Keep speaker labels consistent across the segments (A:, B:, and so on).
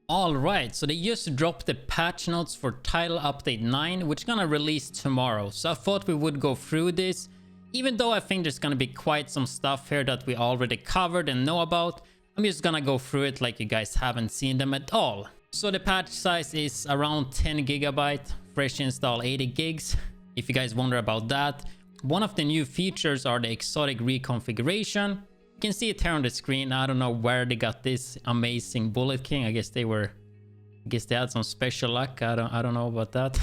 A: Alright, so they just dropped the patch notes for title update 9, which gonna release tomorrow. So I thought we would go through this, even though I think there's gonna be quite some stuff here that we already covered and know about. I'm just gonna go through it like you guys haven't seen them at all. So the patch size is around 10 GB, fresh install 80 gigs. If you guys wonder about that, one of the new features are the exotic reconfiguration. You can see it here on the screen. I don't know where they got this amazing Bullet King. I guess they had some special luck. I don't know about that.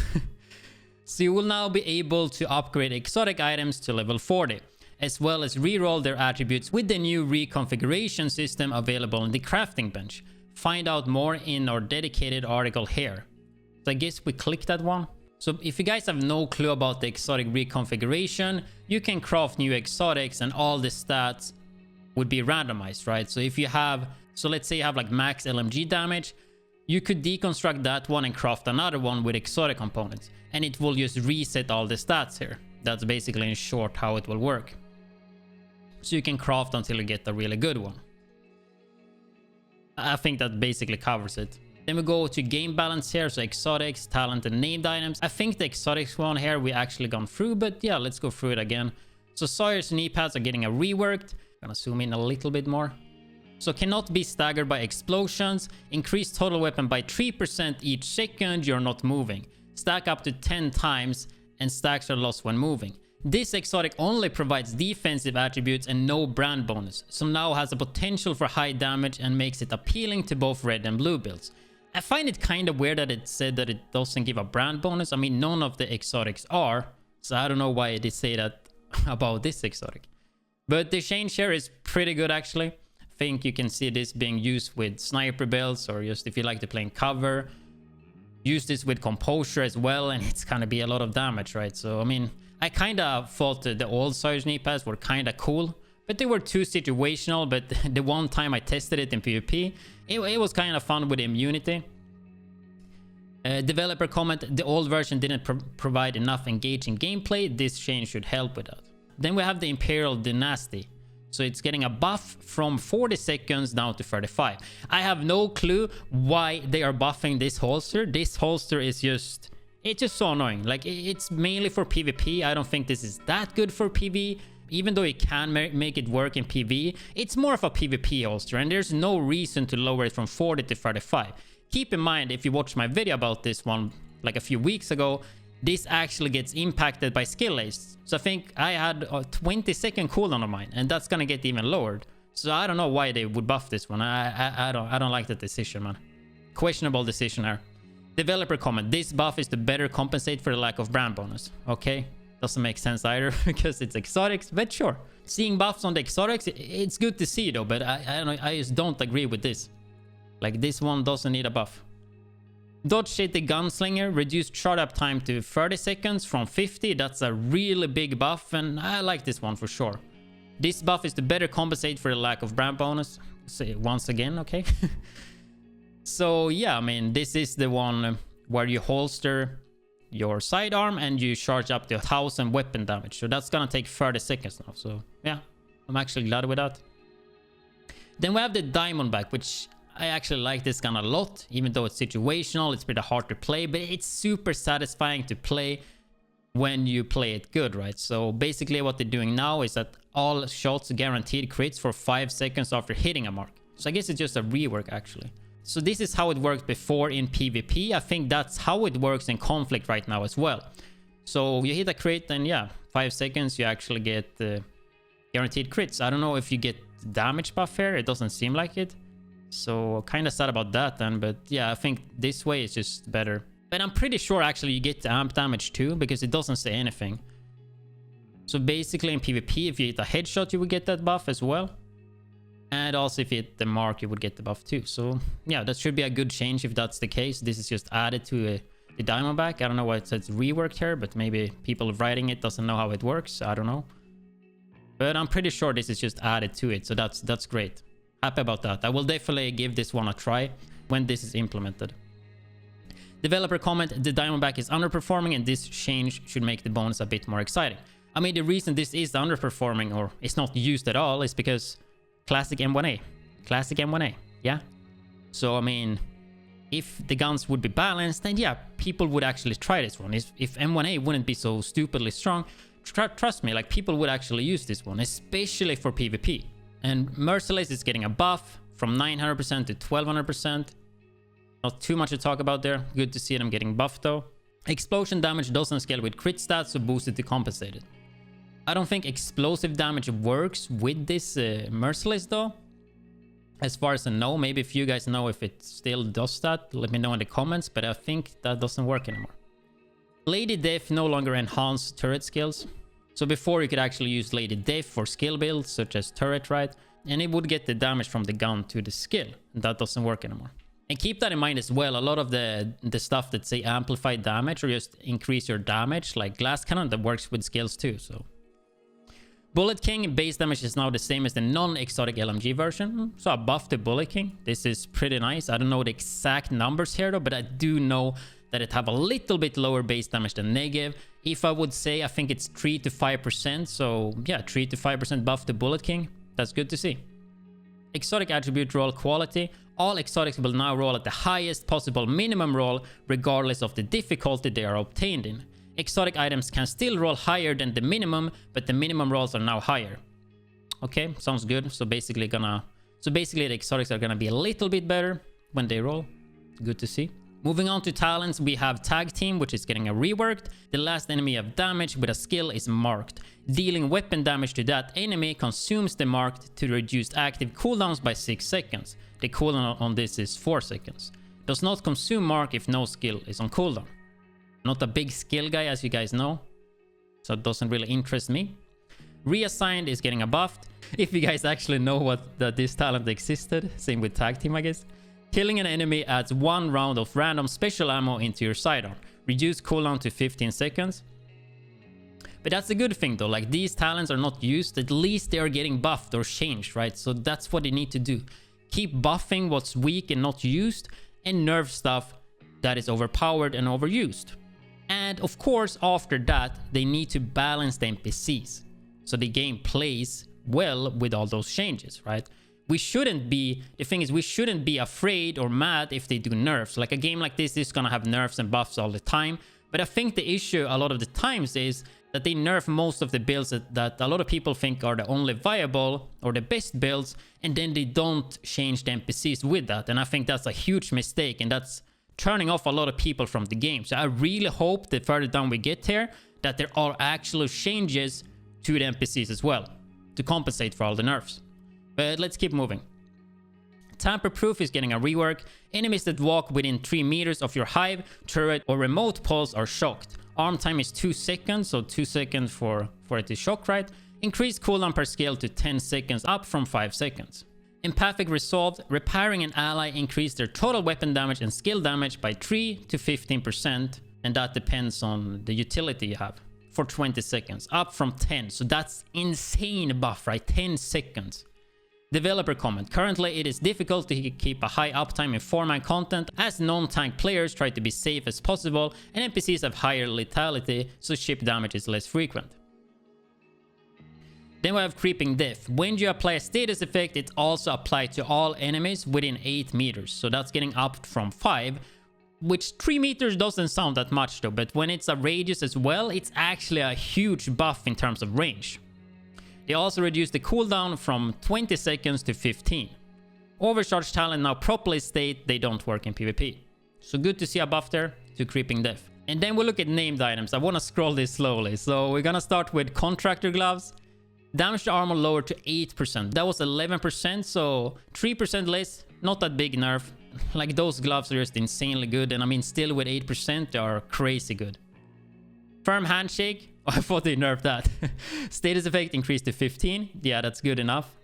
A: So you will now be able to upgrade exotic items to level 40, as well as reroll their attributes with the new reconfiguration system available in the crafting bench. Find out more in our dedicated article here. So I guess we click that one. So if you guys have no clue about the exotic reconfiguration, you can craft new exotics and all the stats would be randomized, right? So if you have, so let's say you have like max LMG damage, you could deconstruct that one and craft another one with exotic components, and it will just reset all the stats here. That's basically in short how it will work. So you can craft until you get a really good one. I think that basically covers it. Then we go to game balance here, so exotics, talent, and named items. I think the exotics one here we actually gone through, but yeah, let's go through it again. So Sawyer's knee pads are getting a reworked. Gonna zoom in a little bit more. So cannot be staggered by explosions. Increase total weapon by 3% each second you're not moving. Stack up to 10 times, and stacks are lost when moving. This exotic only provides defensive attributes and no brand bonus, so now has a potential for high damage and makes it appealing to both red and blue builds. I find it kind of weird that it said that it doesn't give a brand bonus. I mean, none of the exotics are, so I don't know why they say that about this exotic. But the change here is pretty good actually. I think you can see this being used with sniper builds, or just if you like to play in cover. Use this with composure as well, and it's gonna be a lot of damage, right? So I mean, I kind of thought the old Sawyer's knee pads were kind of cool, but they were too situational. But the one time I tested it in PvP, it was kind of fun with immunity. Developer comment, the old version didn't provide enough engaging gameplay. This change should help with that. Then we have the Imperial Dynasty. So it's getting a buff from 40 seconds down to 35. I have no clue why they are buffing this holster. This holster is just... it's just so annoying. Like, it's mainly for PvP. I don't think this is that good for PvE. Even though it can make it work in PvE, it's more of a PvP holster, and there's no reason to lower it from 40 to 35. Keep in mind, if you watched my video about this one like a few weeks ago, this actually gets impacted by skill lists. So I think I had a 20-second cooldown on mine, and that's gonna get even lowered. So I don't know why they would buff this one. I don't like that decision, man. Questionable decision here. Developer comment, this buff is to better compensate for the lack of brand bonus. Okay, doesn't make sense either because it's exotics, but sure. Seeing buffs on the exotics, it's good to see though, but I just don't agree with this. Like, this one doesn't need a buff. Dodge Hit the Gunslinger, reduced charge up time to 30 seconds from 50. That's a really big buff, and I like this one for sure. This buff is to better compensate for the lack of brand bonus. Say once again, okay? So yeah, I mean, this is the one where you holster your sidearm and you charge up to 1000 weapon damage. So that's gonna take 30 seconds now. So yeah, I'm actually glad with that. Then we have the Diamondback, which I actually like this gun a lot. Even though it's situational, it's pretty hard to play, but it's super satisfying to play when you play it good, right? So basically what they're doing now is that all shots guaranteed crits for 5 seconds after hitting a mark. So I guess it's just a rework actually. So this is how it worked before in PvP. I think that's how it works in Conflict right now as well. So you hit a crit and yeah, 5 seconds you actually get guaranteed crits. I don't know if you get damage buff here. It doesn't seem like it. So kind of sad about that then. But yeah, I think this way is just better. But I'm pretty sure actually you get amp damage too, because it doesn't say anything. So basically in PvP, if you hit a headshot, you would get that buff as well. And also if you hit the mark, you would get the buff too. So yeah, that should be a good change if that's the case. This is just added to the Diamondback. I don't know why it says reworked here, but maybe people writing it doesn't know how it works. I don't know. But I'm pretty sure this is just added to it. So that's great. Happy about that. I will definitely give this one a try when this is implemented. Developer comment, the Diamondback is underperforming and this change should make the bonus a bit more exciting. I mean, the reason this is underperforming or it's not used at all is because classic M1A. Classic M1A, yeah? So, I mean, if the guns would be balanced, then yeah, people would actually try this one. If M1A wouldn't be so stupidly strong, trust me, like people would actually use this one, especially for PvP. And Merciless is getting a buff from 900% to 1200%. Not too much to talk about there. Good to see them getting buffed though. Explosion damage doesn't scale with crit stats, so boosted to compensate it. I don't think explosive damage works with this Merciless though. As far as I know, maybe if you guys know if it still does that, let me know in the comments, but I think that doesn't work anymore. Lady Death no longer enhances turret skills. So before you could actually use Lady Death for skill builds such as turret, right? And it would get the damage from the gun to the skill. And that doesn't work anymore. And keep that in mind as well. A lot of the stuff that say amplify damage or just increase your damage, like glass cannon, that works with skills too. So Bullet King base damage is now the same as the non-exotic LMG version. So I buffed the Bullet King. This is pretty nice. I don't know the exact numbers here though, but I do know that it have a little bit lower base damage than Negev. If I would say, I think it's 3 to 5%. So yeah, 3 to 5% buff the Bullet King. That's good to see. Exotic attribute roll quality. All exotics will now roll at the highest possible minimum roll, regardless of the difficulty they are obtained in. Exotic items can still roll higher than the minimum, but the minimum rolls are now higher. Okay, sounds good. So basically the exotics are gonna be a little bit better when they roll. Good to see. Moving on to talents, we have Tag Team, which is getting a reworked. The last enemy of damage with a skill is marked. Dealing weapon damage to that enemy consumes the marked to reduce active cooldowns by 6 seconds. The cooldown on this is 4 seconds. Does not consume mark if no skill is on cooldown. Not a big skill guy, as you guys know, so it doesn't really interest me. Reassigned is getting a buffed. If you guys actually know that this talent existed, same with Tag Team, I guess. Killing an enemy adds 1 round of random special ammo into your sidearm. Reduce cooldown to 15 seconds. But that's a good thing though, like these talents are not used, at least they are getting buffed or changed, right? So that's what they need to do. Keep buffing what's weak and not used, and nerf stuff that is overpowered and overused. And of course, after that, they need to balance the NPCs, so the game plays well with all those changes, right? The thing is, we shouldn't be afraid or mad if they do nerfs. Like a game like this is gonna have nerfs and buffs all the time. But I think the issue a lot of the times is that they nerf most of the builds that a lot of people think are the only viable or the best builds, and then they don't change the NPCs with that. And I think that's a huge mistake, and that's turning off a lot of people from the game. So I really hope that further down we get here, that there are actual changes to the NPCs as well, to compensate for all the nerfs. But let's keep moving. Tamper-proof is getting a rework. Enemies that walk within 3 meters of your hive, turret, or remote pulse are shocked. Arm time is 2 seconds, so 2 seconds for it to shock, right? Increased cooldown per skill to 10 seconds, up from 5 seconds. Empathic resolved, repairing an ally increased their total weapon damage and skill damage by 3 to 15%, and that depends on the utility you have, for 20 seconds, up from 10. So that's insane buff, right? 10 seconds. Developer comment. Currently, it is difficult to keep a high uptime in 4-man content as non-tank players try to be safe as possible and NPCs have higher lethality, so ship damage is less frequent. Then we have Creeping Death. When you apply a status effect, it also applies to all enemies within 8 meters. So that's getting upped from 5, which 3 meters doesn't sound that much though, but when it's a radius as well, it's actually a huge buff in terms of range. They also reduced the cooldown from 20 seconds to 15. Overcharge talent now properly state they don't work in PvP. So good to see a buff there to Creeping Death. And then we look at named items. I want to scroll this slowly. So we're gonna start with Contractor Gloves. Damage to armor lowered to 8%. That was 11%, so 3% less. Not that big nerf. Like those gloves are just insanely good. And I mean, still with 8%, they are crazy good. Firm Handshake. Oh, I thought they nerfed that. Status effect increased to 15. Yeah, that's good enough.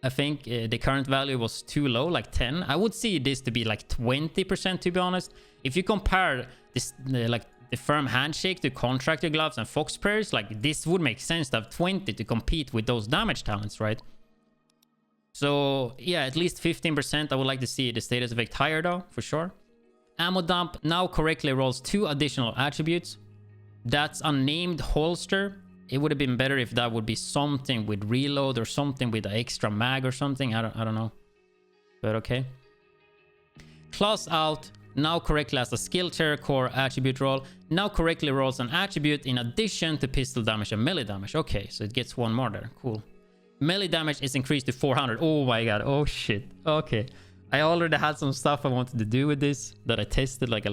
A: I think the current value was too low, like 10. I would see this to be like 20%, to be honest. If you compare this, like the Firm Handshake to Contractor Gloves and Fox Prayers, like this would make sense to have 20 to compete with those damage talents, right? So yeah, at least 15%. I would like to see the status effect higher though, for sure. Ammo Dump now correctly rolls 2 additional attributes. That's unnamed holster. It would have been better if that would be something with reload or something with an extra mag or something. I don't know. But okay. Class out now correctly as a skill tier core attribute roll. Now correctly rolls an attribute in addition to pistol damage and melee damage. Okay, so it gets one more there. Cool. Melee damage is increased to 400. Oh my god. Oh shit. Okay. I already had some stuff I wanted to do with this that I tested like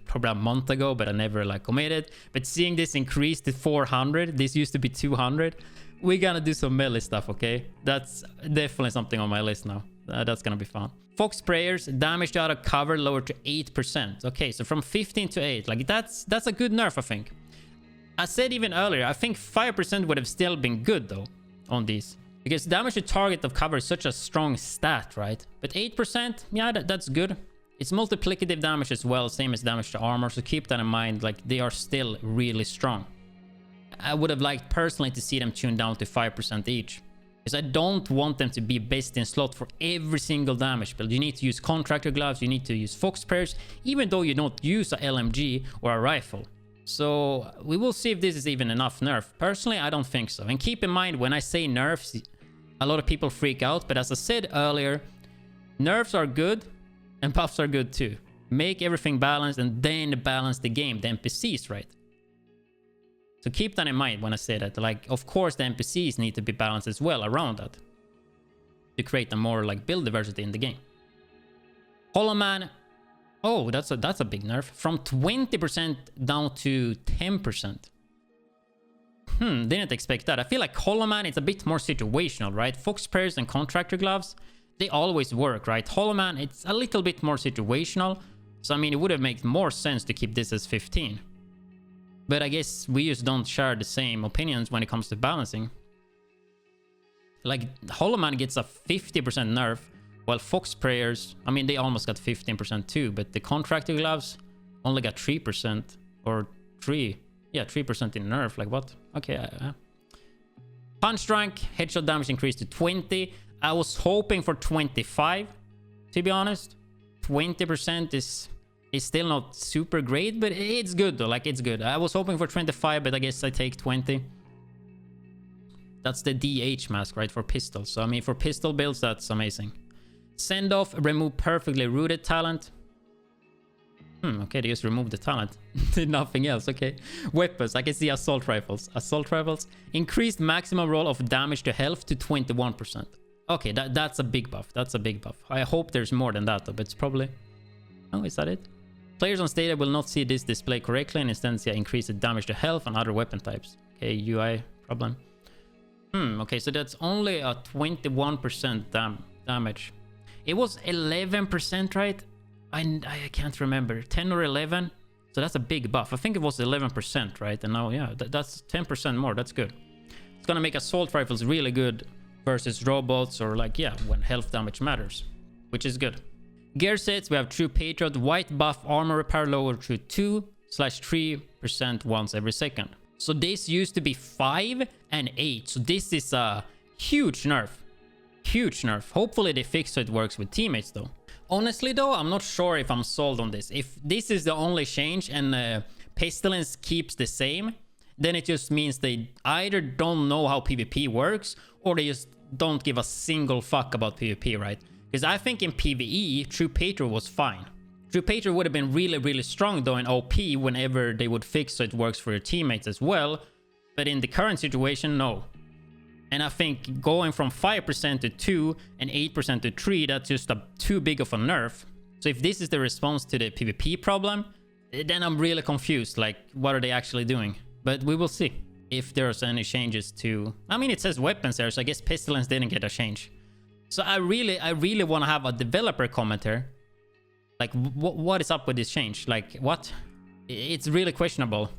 A: probably a month ago, but I never like committed. But seeing this increase to 400, this used to be 200. We're gonna do some melee stuff, okay? That's definitely something on my list now. That's gonna be fun. Fox prayers, damage out of cover lowered to 8%. Okay, so from 15 to 8. Like that's a good nerf, I think. I said even earlier, I think 5% would have still been good though on these. Because damage to target of cover is such a strong stat, right? But 8%, yeah, that's good. It's multiplicative damage as well, same as damage to armor, so keep that in mind. Like, they are still really strong. I would have liked personally to see them tuned down to 5% each. Because I don't want them to be best in slot for every single damage build. You need to use contractor gloves, you need to use fox prayers, even though you don't use a LMG or a rifle. So we will see if this is even enough nerf. Personally, I don't think so. And keep in mind, when I say nerfs, a lot of people freak out. But as I said earlier, nerfs are good and buffs are good too. Make everything balanced and then balance the game, the NPCs, right? So keep that in mind when I say that. Like, of course, the NPCs need to be balanced as well around that to create a more like build diversity in the game. Hollow Man. Oh, that's a big nerf. From 20% down to 10%. Didn't expect that. I feel like Hollow Man is a bit more situational, right? Fox prayers and contractor gloves, they always work, right? Hollow Man, it's a little bit more situational. So, I mean, it would have made more sense to keep this as 15. But I guess we just don't share the same opinions when it comes to balancing. Like, Hollow Man gets a 50% nerf, while Fox prayers, I mean, they almost got 15% too, but the contractor gloves only got 3% or 3. Yeah, 3% in nerf. Like, what? Okay. Punch drunk, headshot damage increased to 20. I was hoping for 25, to be honest. 20% is still not super great, but it's good though. Like, it's good. I was hoping for 25, but I guess I take 20. That's the DH mask, right, for pistols. So, I mean, for pistol builds, that's amazing. Send off, remove perfectly rooted talent. Okay, they just removed the talent. Did nothing else. Okay. Weapons. I can see assault rifles. Assault rifles. Increased maximum roll of damage to health to 21%. Okay, that's a big buff. That's a big buff. I hope there's more than that though, but it's probably... Oh, is that it? Players on Stadia will not see this display correctly and instead see increased damage to health and other weapon types. Okay, UI problem. Okay, so that's only a 21% damage. It was 11%, right? I can't remember. 10 or 11? So that's a big buff. I think it was 11%, right? And now, yeah, that's 10% more. That's good. It's gonna make assault rifles really good versus robots or like, yeah, when health damage matters, which is good. Gear sets, we have True Patriot, white buff, armor repair lowered to 2/3% once every second. So this used to be 5 and 8. So this is a huge nerf. Huge nerf. Hopefully they fix so it works with teammates though. Honestly though, I'm not sure if I'm sold on this. If this is the only change and Pestilence keeps the same, then it just means they either don't know how PvP works or they just don't give a single fuck about PvP, right? Because I think in PvE, True Patriot was fine. True Patriot would have been really, really strong though in OP whenever they would fix so it works for your teammates as well. But in the current situation, no. And I think going from 5% to 2 and 8% to 3, that's just too big of a nerf. So if this is the response to the PvP problem, then I'm really confused. Like, what are they actually doing? But we will see if there's any changes to... I mean, it says weapons there, so I guess Pestilence didn't get a change. So I really want to have a developer comment here. Like, what is up with this change? Like, what? It's really questionable.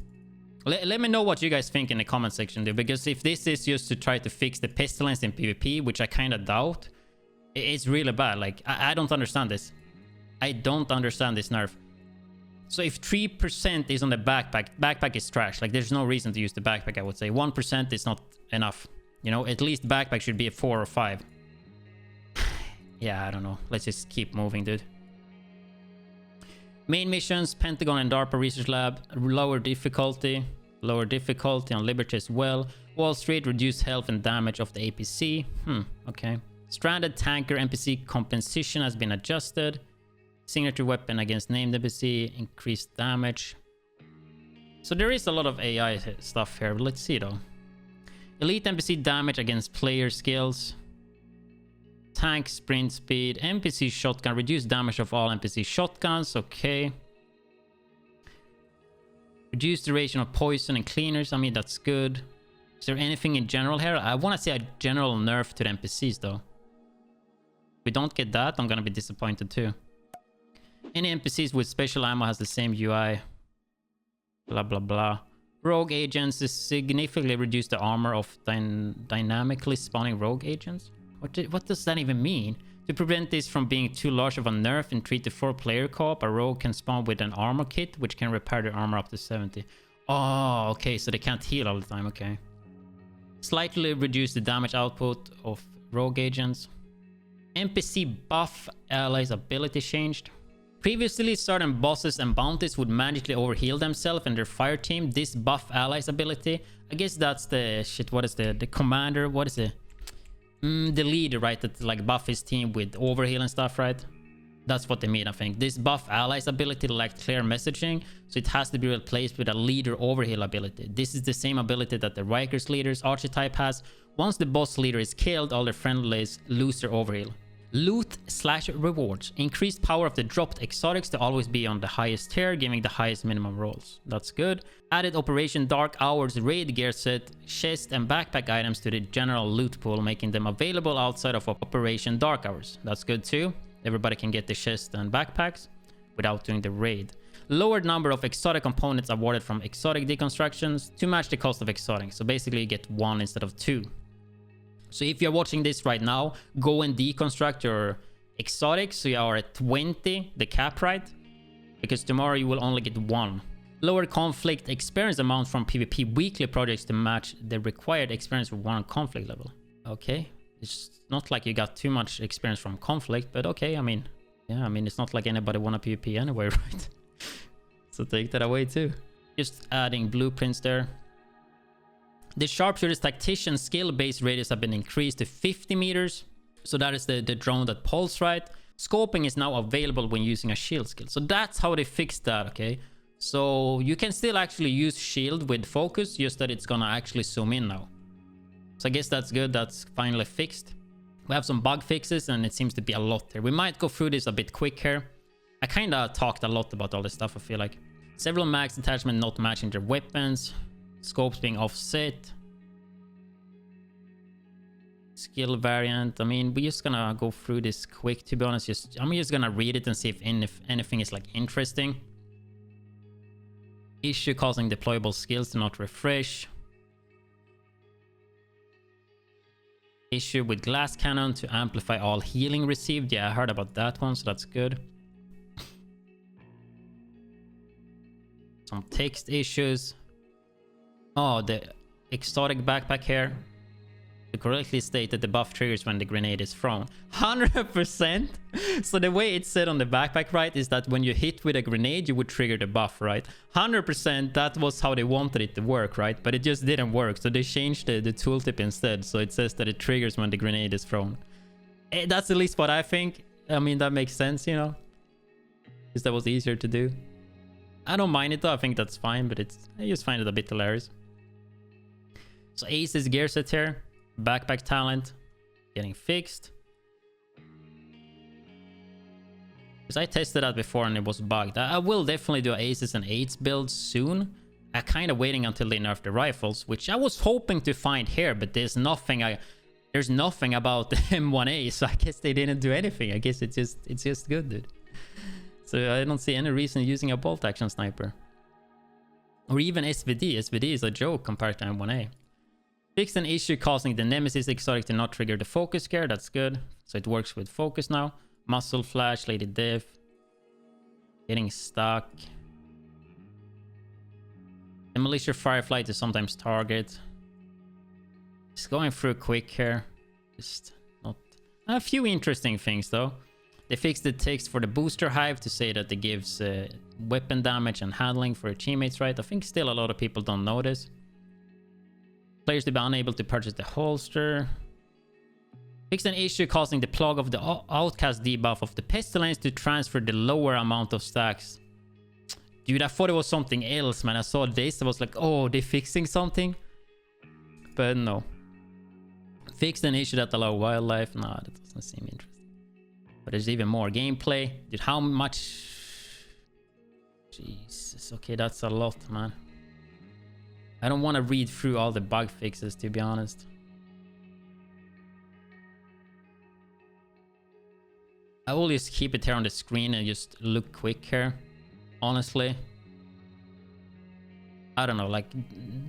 A: Let me know what you guys think in the comment section, dude. Because if this is just to try to fix the Pestilence in PvP, which I kind of doubt, it's really bad. Like, I don't understand this. I don't understand this nerf. So if 3% is on the backpack is trash. Like, there's no reason to use the backpack, I would say. 1% is not enough. You know, at least backpack should be a 4 or 5. Yeah, I don't know. Let's just keep moving, dude. Main missions, Pentagon and DARPA Research Lab, lower difficulty on Liberty as well. Wall Street, reduced health and damage of the APC. Okay. Stranded tanker NPC composition has been adjusted. Signature weapon against named NPC, increased damage. So there is a lot of AI stuff here. Let's see though. Elite NPC damage against player skills. Tank sprint speed. NPC shotgun. Reduce damage of all NPC shotguns. Okay. Reduce duration of poison and cleaners. I mean, that's good. Is there anything in general here? I want to say a general nerf to the NPCs though. If we don't get that, I'm going to be disappointed too. Any NPCs with special ammo has the same UI. Blah, blah, blah. Rogue agents is significantly reduce the armor of dynamically spawning rogue agents. What does that even mean? To prevent this from being too large of a nerf in 3 to 4 player co-op, a rogue can spawn with an armor kit, which can repair their armor up to 70. Oh, okay, so they can't heal all the time, okay. Slightly reduce the damage output of rogue agents. NPC buff allies ability changed. Previously, certain bosses and bounties would magically overheal themselves and their fire team. This buff allies ability. I guess that's the shit. What is the commander? What is it? The leader, right? That like buff his team with overheal and stuff, right? That's what they mean, I think. This buff allies ability lacked clear messaging, so it has to be replaced with a leader overheal ability. This is the same ability that the Rikers leader's archetype has. Once the boss leader is killed, all their friendlies lose their overheal. Loot/rewards. Increased power of the dropped exotics to always be on the highest tier, giving the highest minimum rolls. That's good. Added Operation Dark Hours raid gear set, chest and backpack items to the general loot pool, making them available outside of Operation Dark Hours. That's good too. Everybody can get the chest and backpacks without doing the raid. Lowered number of exotic components awarded from exotic deconstructions to match the cost of exotic. So basically you get 1 instead of 2. So if you're watching this right now, go and deconstruct your exotics so you are at 20, the cap, right? Because tomorrow you will only get 1. Lower conflict experience amount from PvP weekly projects to match the required experience for 1 conflict level. Okay, it's not like you got too much experience from conflict, but okay, I mean, yeah, I mean, it's not like anybody wanna PvP anyway, right? So take that away too. Just adding blueprints there. The sharpshooter's tactician skill-based radius have been increased to 50 meters. So that is the drone that pulls, right? Scoping is now available when using a shield skill. So that's how they fixed that, okay? So you can still actually use shield with focus, just that it's gonna actually zoom in now. So I guess that's good. That's finally fixed. We have some bug fixes and it seems to be a lot there. We might go through this a bit quick here. I kind of talked a lot about all this stuff, I feel like. Several max attachment not matching their weapons. Scopes being offset. Skill variant. I mean, we're just gonna go through this quick, to be honest. I'm just gonna read it and see if anything is like interesting. Issue causing deployable skills to not refresh. Issue with glass cannon to amplify all healing received. Yeah, I heard about that one, so that's good. Some text issues. Oh, the exotic backpack here. To correctly state that the buff triggers when the grenade is thrown. 100%. So the way it's said on the backpack, right, is that when you hit with a grenade, you would trigger the buff, right? 100%. That was how they wanted it to work, right? But it just didn't work. So they changed the tooltip instead. So it says that it triggers when the grenade is thrown. That's at least what I think. I mean, that makes sense, you know? Because that was easier to do. I don't mind it though. I think that's fine, but I just find it a bit hilarious. So Ace's gear set here. Backpack talent getting fixed. Because I tested that before and it was bugged. I will definitely do Aces and 8s build soon. I'm kind of waiting until they nerf the rifles, which I was hoping to find here, but there's nothing about the M1A, so I guess they didn't do anything. I guess it's just good, dude. So I don't see any reason using a bolt action sniper. Or even SVD. SVD is a joke compared to M1A. Fixed an issue causing the Nemesis exotic to not trigger the focus gear. That's good. So it works with focus now. Muzzle flash, Lady Diff. Getting stuck. The militia firefly to sometimes target. Just going through quick here. Just not a few interesting things though. They fixed the text for the booster hive to say that it gives weapon damage and handling for your teammates, right? I think still a lot of people don't know this. Players to be unable to purchase the holster. Fixed an issue causing the plug of the outcast debuff of the pestilence to transfer the lower amount of stacks. Dude, I thought it was something else, man. I saw this, I was like, oh, they're fixing something? But no. Fixed an issue that allowed wildlife. Nah, that doesn't seem interesting. But there's even more gameplay. Dude, how much... Jesus, okay, that's a lot, man. I don't want to read through all the bug fixes, to be honest. I will just keep it here on the screen and just look quick here. Honestly. I don't know, like,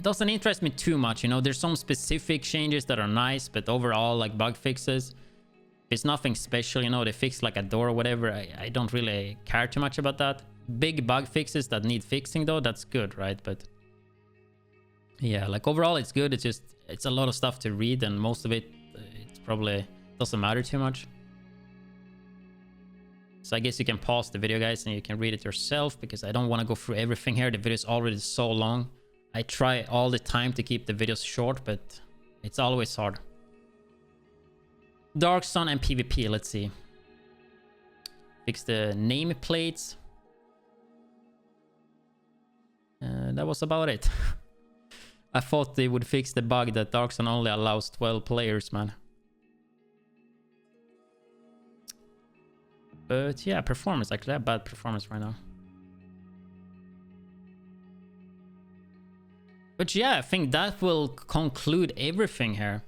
A: doesn't interest me too much, you know. There's some specific changes that are nice, but overall, like, bug fixes, it's nothing special, you know. They fix like a door or whatever. I don't really care too much about that. Big bug fixes that need fixing though, that's good, right? But yeah, like overall it's good. It's just, it's a lot of stuff to read, and most of it, it probably doesn't matter too much. So I guess you can pause the video, guys, and you can read it yourself, because I don't want to go through everything here. The video is already so long. I try all the time to keep the videos short, but it's always hard. Dark Sun and PvP, let's see. Fix the nameplates. That was about it. I thought they would fix the bug that Dark Sun only allows 12 players, man. But yeah, performance. Actually, I have bad performance right now. But yeah, I think that will conclude everything here.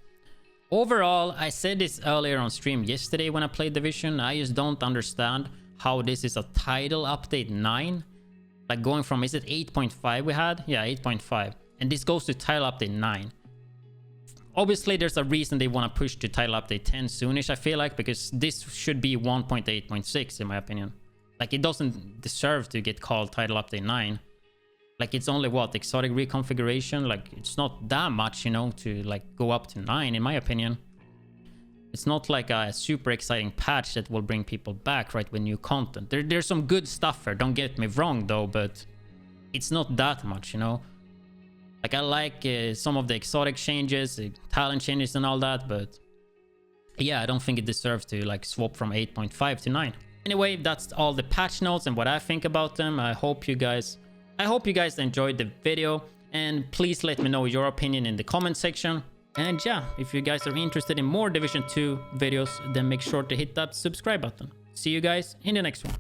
A: Overall, I said this earlier on stream yesterday when I played Division. I just don't understand how this is a title update 9. Like going from, is it 8.5 we had? Yeah, 8.5. And this goes to title update 9. Obviously, there's a reason they want to push to title update 10 soonish, I feel like, because this should be 1.8.6 in my opinion. Like, it doesn't deserve to get called title update 9. Like, it's only what, exotic reconfiguration? Like, it's not that much, you know, to like go up to 9 in my opinion. It's not like a super exciting patch that will bring people back, right, with new content. There's some good stuff here, don't get me wrong though, but it's not that much, you know. Like, I like some of the exotic changes, talent changes and all that, but yeah, I don't think it deserves to like swap from 8.5 to 9. Anyway, that's all the patch notes and what I think about them. I hope you guys enjoyed the video, and please let me know your opinion in the comment section. And yeah, if you guys are interested in more Division 2 videos, then make sure to hit that subscribe button. See you guys in the next one.